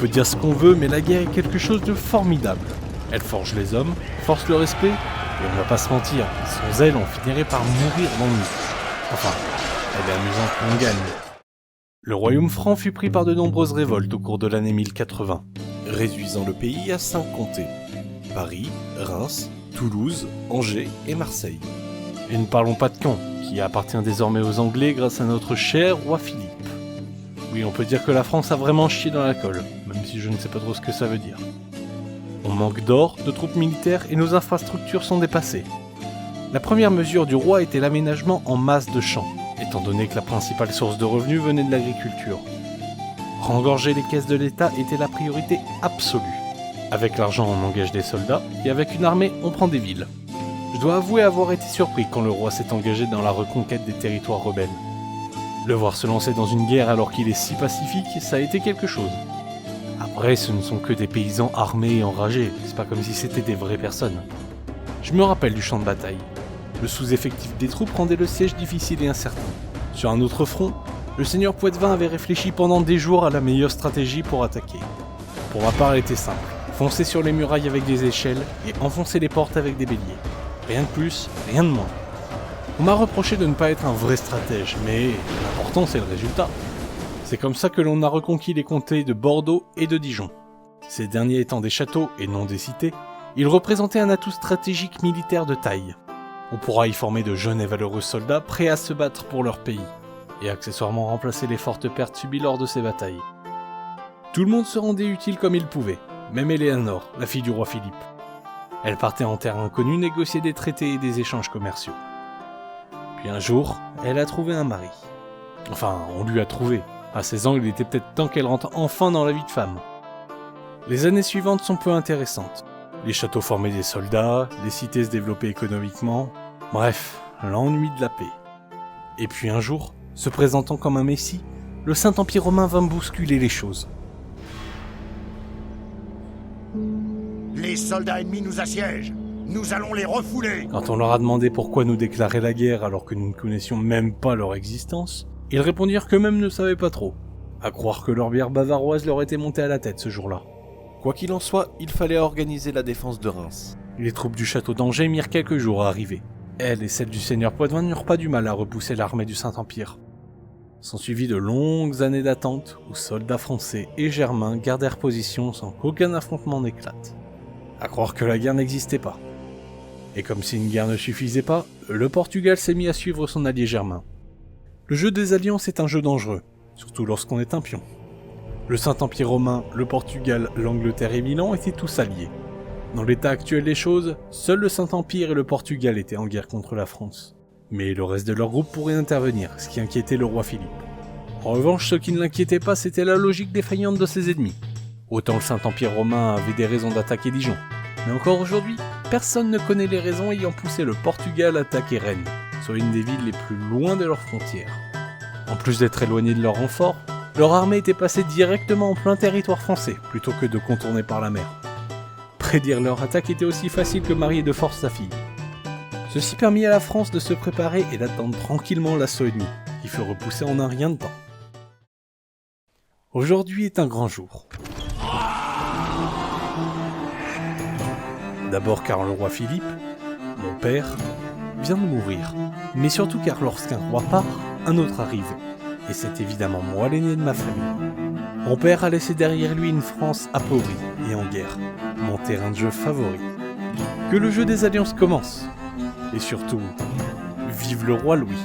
peut dire ce qu'on veut, mais la guerre est quelque chose de formidable. Elle forge les hommes, force le respect, et on va pas se mentir, sans elle on finirait par mourir d'ennui. Enfin, elle est amusante qu'on gagne. Le royaume franc fut pris par de nombreuses révoltes au cours de l'année 1080, réduisant le pays à 5 comtés. Paris, Reims, Toulouse, Angers et Marseille. Et ne parlons pas de Caen, qui appartient désormais aux Anglais grâce à notre cher roi Philippe. Oui, on peut dire que la France a vraiment chié dans la colle, même si je ne sais pas trop ce que ça veut dire. On manque d'or, de troupes militaires et nos infrastructures sont dépassées. La première mesure du roi était l'aménagement en masse de champs, étant donné que la principale source de revenus venait de l'agriculture. Rengorger les caisses de l'État était la priorité absolue. Avec l'argent, on engage des soldats, et avec une armée, on prend des villes. Je dois avouer avoir été surpris quand le roi s'est engagé dans la reconquête des territoires rebelles. Le voir se lancer dans une guerre alors qu'il est si pacifique, ça a été quelque chose. Après, ce ne sont que des paysans armés et enragés, c'est pas comme si c'était des vraies personnes. Je me rappelle du champ de bataille. Le sous-effectif des troupes rendait le siège difficile et incertain. Sur un autre front, le seigneur Poitevin avait réfléchi pendant des jours à la meilleure stratégie pour attaquer. Pour ma part, elle était simple. Foncer sur les murailles avec des échelles et enfoncer les portes avec des béliers. Rien de plus, rien de moins. On m'a reproché de ne pas être un vrai stratège, mais l'important c'est le résultat. C'est comme ça que l'on a reconquis les comtés de Bordeaux et de Dijon. Ces derniers étant des châteaux et non des cités, ils représentaient un atout stratégique militaire de taille. On pourra y former de jeunes et valeureux soldats prêts à se battre pour leur pays, et accessoirement remplacer les fortes pertes subies lors de ces batailles. Tout le monde se rendait utile comme il pouvait, même Éléanore, la fille du roi Philippe. Elle partait en terre inconnue négocier des traités et des échanges commerciaux. Puis un jour, elle a trouvé un mari. Enfin, on lui a trouvé. À 16 ans, il était peut-être temps qu'elle rentre enfin dans la vie de femme. Les années suivantes sont peu intéressantes. Les châteaux formaient des soldats, les cités se développaient économiquement. Bref, l'ennui de la paix. Et puis un jour, se présentant comme un messie, le Saint-Empire romain vint bousculer les choses. Les soldats ennemis nous assiègent. Nous allons les refouler. Quand on leur a demandé pourquoi nous déclarer la guerre alors que nous ne connaissions même pas leur existence, ils répondirent qu'eux-mêmes ne savaient pas trop. À croire que leur bière bavaroise leur était montée à la tête ce jour-là. Quoi qu'il en soit, il fallait organiser la défense de Reims. Les troupes du château d'Angers mirent quelques jours à arriver. Elles et celles du seigneur Poitevin n'eurent pas du mal à repousser l'armée du Saint-Empire. S'ensuivit de longues années d'attente où soldats français et germains gardèrent position sans qu'aucun affrontement n'éclate. À croire que la guerre n'existait pas. Et comme si une guerre ne suffisait pas, le Portugal s'est mis à suivre son allié germain. Le jeu des alliances est un jeu dangereux, surtout lorsqu'on est un pion. Le Saint-Empire romain, le Portugal, l'Angleterre et Milan étaient tous alliés. Dans l'état actuel des choses, seul le Saint-Empire et le Portugal étaient en guerre contre la France. Mais le reste de leur groupe pourrait intervenir, ce qui inquiétait le roi Philippe. En revanche, ce qui ne l'inquiétait pas, c'était la logique défaillante de ses ennemis. Autant le Saint-Empire romain avait des raisons d'attaquer Dijon, mais encore aujourd'hui, personne ne connaît les raisons ayant poussé le Portugal à attaquer Rennes, soit une des villes les plus loin de leurs frontières. En plus d'être éloignés de leur renfort, leur armée était passée directement en plein territoire français, plutôt que de contourner par la mer. Prédire leur attaque était aussi facile que marier de force sa fille. Ceci permit à la France de se préparer et d'attendre tranquillement l'assaut ennemi, qui fut repoussé en un rien de temps. Aujourd'hui est un grand jour. D'abord car le roi Philippe, mon père, vient de mourir. Mais surtout car lorsqu'un roi part, un autre arrive. Et c'est évidemment moi l'aîné de ma famille. Mon père a laissé derrière lui une France appauvrie et en guerre, mon terrain de jeu favori. Que le jeu des alliances commence. Et surtout, vive le roi Louis.